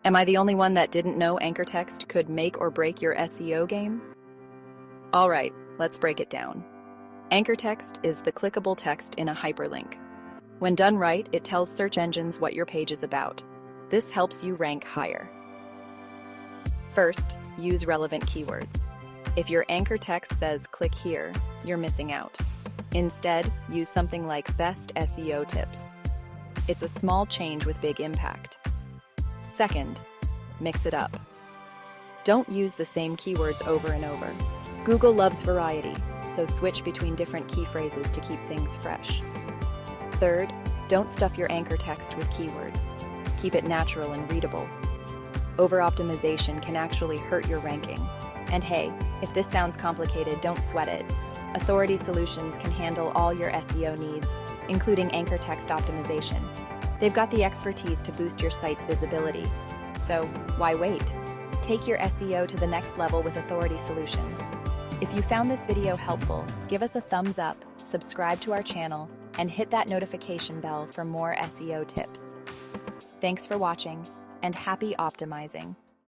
Am I the only one that didn't know anchor text could make or break your SEO game? All right, let's break it down. Anchor text is the clickable text in a hyperlink. When done right, it tells search engines what your page is about. This helps you rank higher. First, use relevant keywords. If your anchor text says click here, you're missing out. Instead, use something like best SEO tips. It's a small change with big impact. Second, mix it up. Don't use the same keywords over and over. Google loves variety, so switch between different key phrases to keep things fresh. Third, don't stuff your anchor text with keywords. Keep it natural and readable. Over-optimization can actually hurt your ranking. And hey, if this sounds complicated, don't sweat it. Authority Solutions can handle all your SEO needs, including anchor text optimization. They've got the expertise to boost your site's visibility. So why wait? Take your SEO to the next level with Authority Solutions. If you found this video helpful, give us a thumbs up, subscribe to our channel, and hit that notification bell for more SEO tips. Thanks for watching, and happy optimizing.